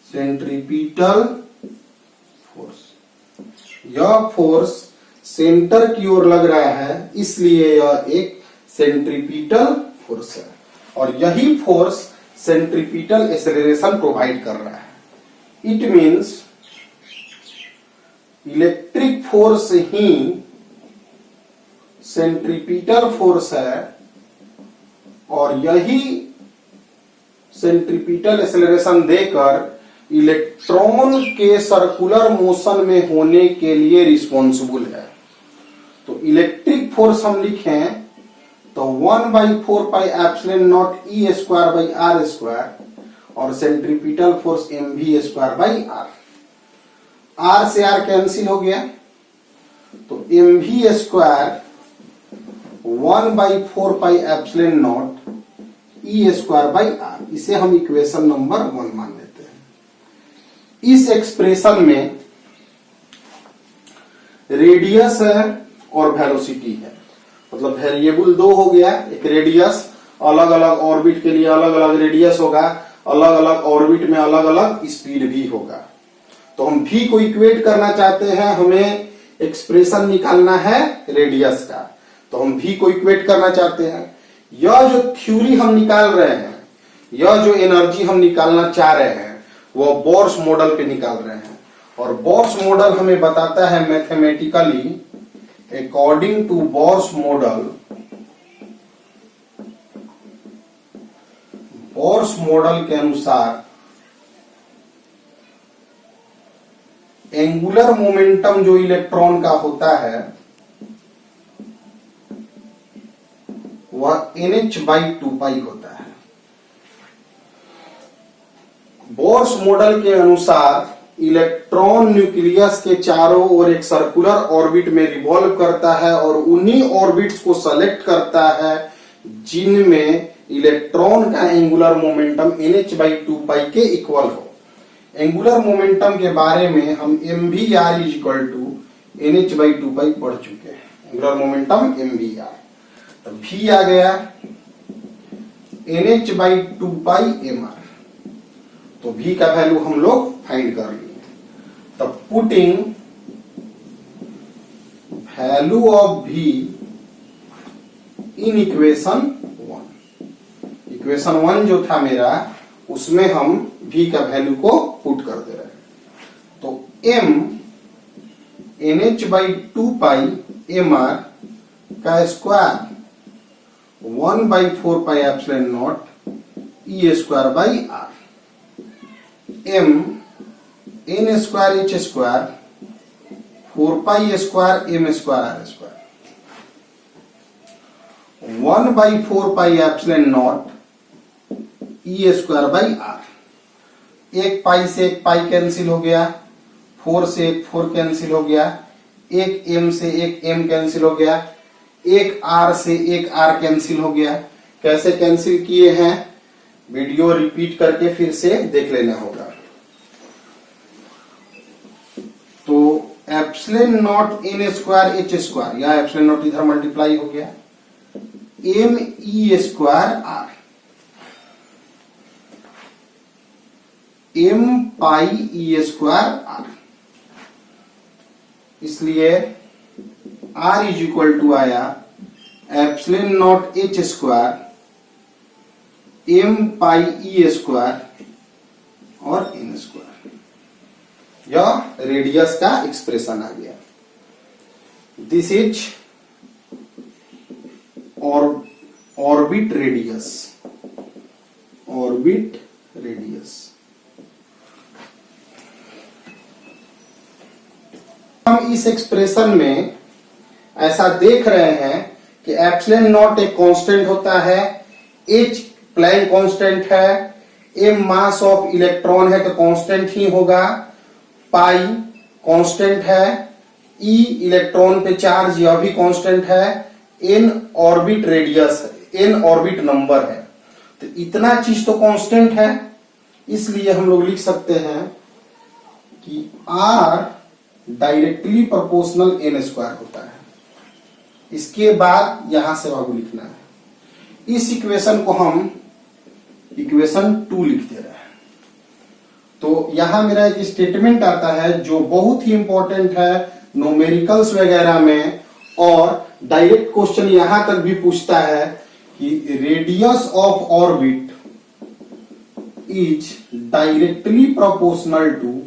centripetal force। यह फोर्स सेंटर की ओर लग रहा है, इसलिए यह एक सेंट्रीपिटल फोर्स है, और यही फोर्स सेंट्रीपिटल एक्सेलरेशन प्रोवाइड कर रहा है। इट मीन्स इलेक्ट्रिक फोर्स ही सेंट्रीपिटल फोर्स है, और यही सेंट्रीपिटल एक्सेलरेशन देकर इलेक्ट्रॉन के सर्कुलर मोशन में होने के लिए रिस्पॉन्सिबल है। तो इलेक्ट्रिक फोर्स हम लिखें तो 1/4 pi epsilon naught E square by R square, और centripetal force mv square by r। r से r कैंसिल हो गया, तो mv स्क्वायर 1/4πε0 E² इसे हम इक्वेशन नंबर 1 मान लेते हैं। इस एक्सप्रेशन में रेडियस है और वेलोसिटी है, मतलब वेरिएबल दो हो गया। एक रेडियस, अलग अलग ऑर्बिट के लिए अलग अलग रेडियस होगा, अलग अलग ऑर्बिट में अलग अलग स्पीड भी होगा। तो हम v को इक्वेट करना चाहते हैं, हमें एक्सप्रेशन निकालना है रेडियस का, तो हम v को इक्वेट करना चाहते हैं। यह जो थ्योरी हम निकाल रहे हैं, यह जो एनर्जी हम निकालना चाह रहे हैं, वो बोर्स मॉडल पे निकाल रहे हैं। और बोर्स मॉडल हमें बताता है mathematically, according to Bohr's model के अनुसार एंगुलर मोमेंटम जो इलेक्ट्रॉन का होता है वह nh/2π होता है। बोर्स मॉडल के अनुसार इलेक्ट्रॉन न्यूक्लियस के चारों ओर एक सर्कुलर ऑर्बिट में रिवॉल्व करता है और उन्हीं ऑर्बिट्स को सेलेक्ट करता है जिनमें इलेक्ट्रॉन का एंगुलर मोमेंटम nh/2π के इक्वल हो। एंगुलर मोमेंटम के बारे में हम mvr = nh/2π पढ़ चुके हैं। एंगुलर मोमेंटम mvr, तो v आ गया nh/2πmr, तो v का वैल्यू हम लोग फाइंड कर लिए। तब putting value of v in equation 1, equation 1 जो था मेरा, उसमें हम v का वैल्यू को पुट कर दे रहे हैं। तो m nh/2πmr का square 1/4πε0 E²/r, m n² h² 4π² m²r², 1/4πε0 E²/r। एक पाई से एक पाई कैंसिल हो गया, 4 से एक 4 कैंसिल हो गया, एक m से एक m कैंसिल हो गया, एक r से एक r कैंसिल हो गया। कैसे कैंसिल किए हैं, वीडियो रिपीट करके फिर से देख लेना होगा। तो ε0 n² h², या ε0 इधर मल्टीप्लाई हो गया, m e²r, m पाई e²r, इसलिए r इज इक्वल टू आया ε0 h² m पाई e² और n²। यह रेडियस का एक्सप्रेशन आ गया। This is orbit radius, orbit radius. हम इस एक्सप्रेशन में ऐसा देख रहे हैं कि ε0 एक कांस्टेंट होता है, h प्लैंक कांस्टेंट है, m मास ऑफ इलेक्ट्रॉन है तो कांस्टेंट ही होगा, पाई कांस्टेंट है, e इलेक्ट्रॉन पे चार्ज यह भी कांस्टेंट है, n ऑर्बिट रेडियस है, n ऑर्बिट नंबर है। तो इतना चीज तो कांस्टेंट है, इसलिए हम लोग लिख सकते हैं कि r डायरेक्टली प्रोपोर्शनल n² होता है। इसके बाद यहां से बाबू लिखना है। इस इक्वेशन को हम इक्वेशन 2 लिख दे रहे हैं। तो यहां मेरा एक स्टेटमेंट आता है जो बहुत ही इंपॉर्टेंट है न्यूमेरिकल्स वगैरह में, और डायरेक्ट क्वेश्चन यहां तक भी पूछता है कि radius of orbit is directly proportional to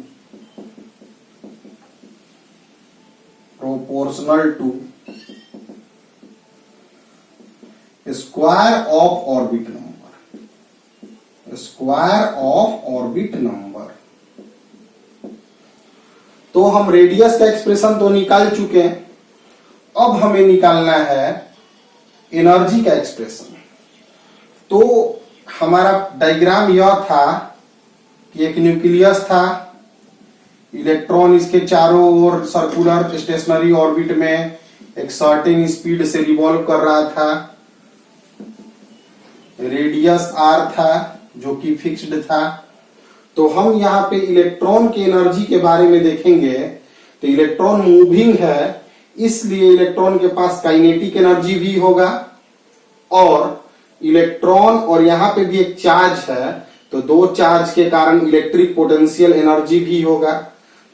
square of orbit number, square of orbit number. तो हम रेडियस का एक्सप्रेशन तो निकाल चुके हैं, अब हमें निकालना है एनर्जी का एक्सप्रेशन। तो हमारा डायग्राम यह था कि एक न्यूक्लियस था, इलेक्ट्रॉन इसके चारों ओर सर्कुलर स्टेशनरी ऑर्बिट में एक सर्टेन स्पीड से रिवॉल्व कर रहा था, रेडियस r था जो कि फिक्स्ड था। तो हम यहाँ पे इलेक्ट्रॉन की एनर्जी के बारे में देखेंगे। तो इलेक्ट्रॉन मूविंग है, इसलिए इलेक्ट्रॉन के पास काइनेटिक एनर्जी भी होगा, और इलेक्ट्रॉन और यहाँ पे भी एक चार्ज है, तो दो चार्ज के कारण इलेक्ट्रिक पोटेंशियल एनर्जी भी होगा।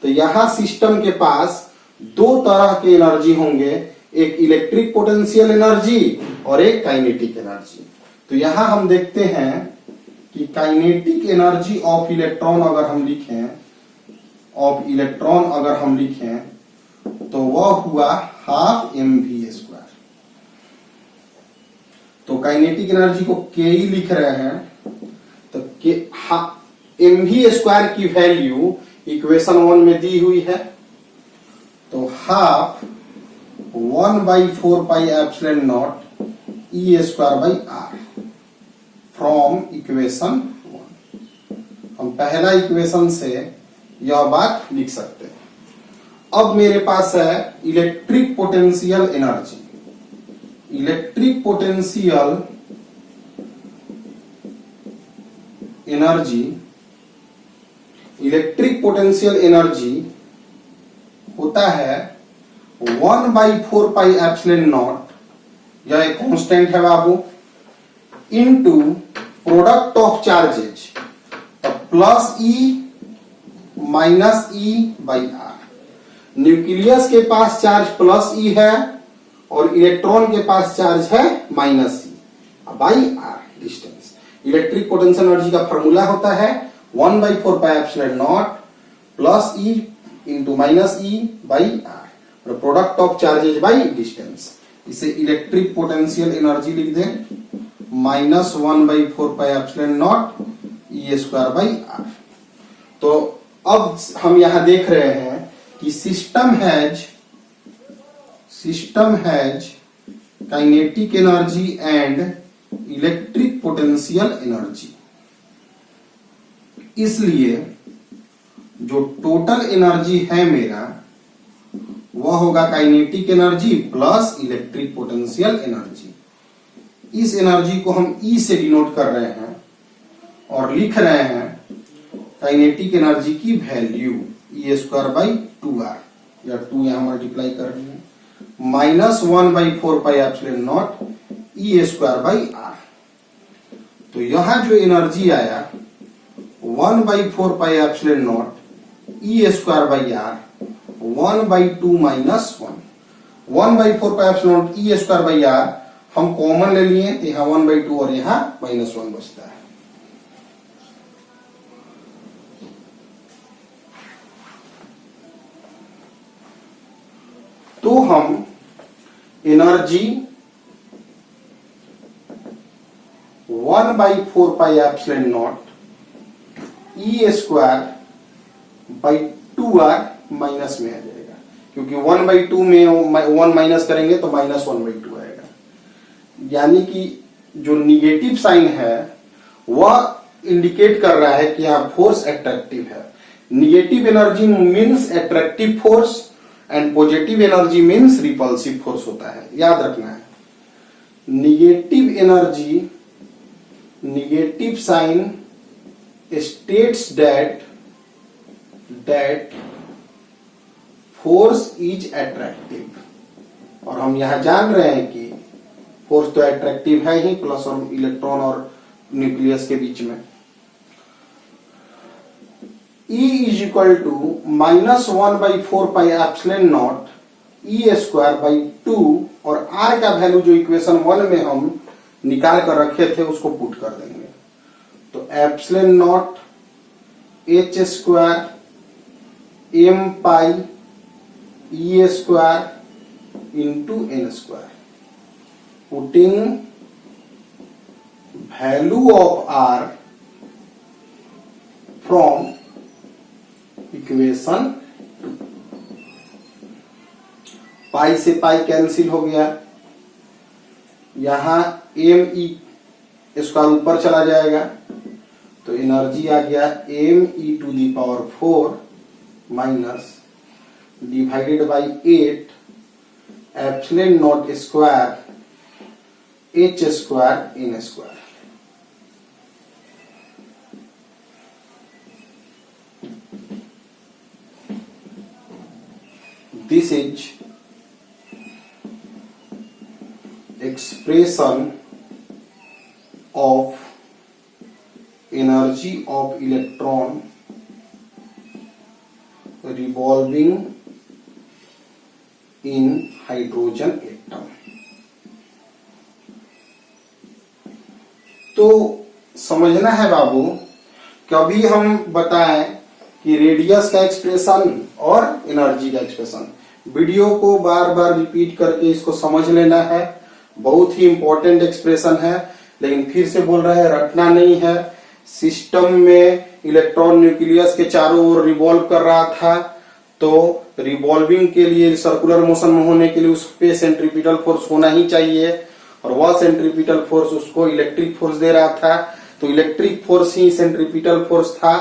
तो यहाँ सिस्टम के पास दो तरह के एनर्जी होंगे, एक इलेक्ट्रिक पोटेंशियल एनर्जी और एक काइनेटिक एनर्जी। तो यहाँ हम देखते हैं कि काइनेटिक एनर्जी ऑफ इलेक्ट्रॉन अगर हम लिखें, तो वह हुआ ½ mv²। तो काइनेटिक एनर्जी को के ही लिख रहे हैं, तो mv² की वैल्यू इक्वेशन 1 में दी हुई है। तो ½ 1/4πε0 e²r फ्रॉम इक्वेशन 1। हम पहला इक्वेशन से यह बात लिख सकते हैं। अब मेरे पास है electric potential energy. Electric potential energy होता है 1/4πε0, यह एक कांस्टेंट है बाबू, into product of charges plus E minus e/r। Nucleus के पास चार्ज प्लस ई है और इलेक्ट्रॉन के पास चार्ज है minus e/r distance. Electric potential energy का फॉर्मूला होता है 1/4πε0 plus E into minus e/r, product of charges by distance. इसे इलेक्ट्रिक पोटेंशियल एनर्जी लिख दें -1/4πε0 e²r। तो अब हम यहां देख रहे हैं कि system has kinetic energy and electric potential energy. इसलिए जो टोटल एनर्जी है मेरा वह होगा kinetic energy plus electric potential energy. इस एनर्जी को हम E से डिनोट कर रहे हैं और लिख रहे हैं काइनेटिक एनर्जी की वैल्यू e²/2r, या 2 यहां मल्टीप्लाई कर रहे हैं, -1/4πε0 e²/r। तो यहां जो एनर्जी आया 1/4πε0 e²/r 1/2 - 1। 1/4πε0 e²/r हम कॉमन ले लिए, तो यहां 1/2 और यहां -1 बचता है। तो हम एनर्जी 1/4πε0 e²/2r माइनस में आ जाएगा, क्योंकि 1/2 में 1 माइनस करेंगे तो -1/2 आएगा। यानी कि जो निगेटिव साइन है वह इंडिकेट कर रहा है कि यहां फोर्स एट्रैक्टिव है। Negative energy means attractive force and positive energy means repulsive force होता है, याद रखना है। Negative energy, negative sign states that force is attractive, और हम यहां जान रहे हैं कि फोर्स तो एट्रैक्टिव है ही, प्लस और इलेक्ट्रॉन और न्यूक्लियस के बीच में। E = -1/4πε0 e²/2, और r का वैल्यू जो इक्वेशन 1 में हम निकाल कर रखे थे उसको पुट कर देंगे। तो ε0 h² m π e² into n², putting value of r from equation 2। पाई से पाई कैंसिल हो गया, यहां me² ऊपर चला जाएगा, तो एनर्जी आ गया me⁴ - divided by 8 epsilon naught square h square n square. This is expression of energy of electron revolving in hydrogen atom। तो समझना है बाबू, कभी हम बताएं कि रेडियस का एक्सप्रेशन और एनर्जी का एक्सप्रेशन, वीडियो को बार बार रिपीट करके इसको समझ लेना है। बहुत ही इंपॉर्टेंट एक्सप्रेशन है, लेकिन फिर से बोल रहे हैं रटना नहीं है। सिस्टम में इलेक्ट्रॉन न्यूक्लियस के चारों ओर रिवॉल्व कर रहा था, तो रिवॉल्विंग के लिए सर्कुलर मोशन में होने के लिए उस पे सेंट्रीपिटल फोर्स होना ही चाहिए, और वह सेंट्रीपिटल फोर्स उसको इलेक्ट्रिक फोर्स दे रहा था। तो इलेक्ट्रिक फोर्स ही सेंट्रीपिटल फोर्स था,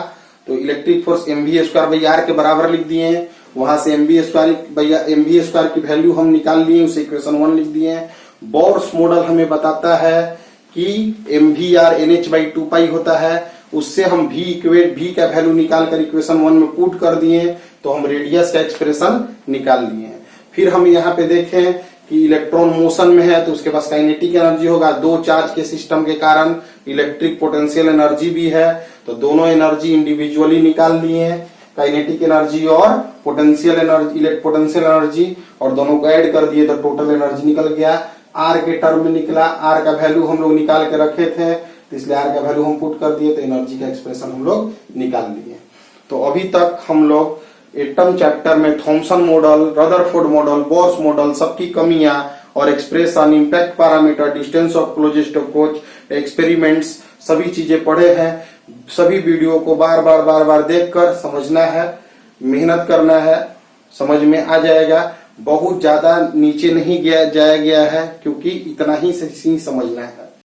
तो electric force mv square by r के बराबर लिख दिए हैं। वहां से mv स्क्वायर की वैल्यू हम निकाल लिए, उसे इक्वेशन 1 लिख दिए हैं। बोर्स मॉडल हमें बताता है कि mvr nh/2 होता है, उससे हम v का वैल्यू निकाल कर इक्वेशन 1 में पुट कर दिए, तो हम रेडियस का एक्सप्रेशन निकाल लिए हैं। फिर हम यहाँ पे देखें कि इलेक्ट्रॉन मोशन में है, तो उसके पास काइनेटिक एनर्जी होगा। दो चार्ज के सिस्टम के कारण इलेक्ट्रिक पोटेंशियल एनर्जी भी है, तो दोनों एनर्जी इंडिविजुअली निकाल लिए हैं, काइनेटिक एनर्जी और पोटेंशियल एनर्जी, और दोनों को ऐड कर दिए तो टोटल एनर्जी निकल गया। आर के टर्म में निकला, आर का वैल्यू हम लोग निकाल के रखे थे, तो इसलिए आर का वैल्यू हम पुट कर दिए, तो एनर्जी का एक्सप्रेशन हम लोग निकाल लिए। तो अभी तक हम लोग एटम चैप्टर में Thompson model, Rutherford model, Bohr's model, सबकी कमियां और expression, impact parameter, distance of closest approach, experiments, सभी चीजें पढ़े हैं। सभी वीडियो को बार बार देखकर समझना है, मेहनत करना है, समझ में आ जाएगा। बहुत ज्यादा नीचे नहीं जाया गया है, क्योंकि इतना ही समझना है।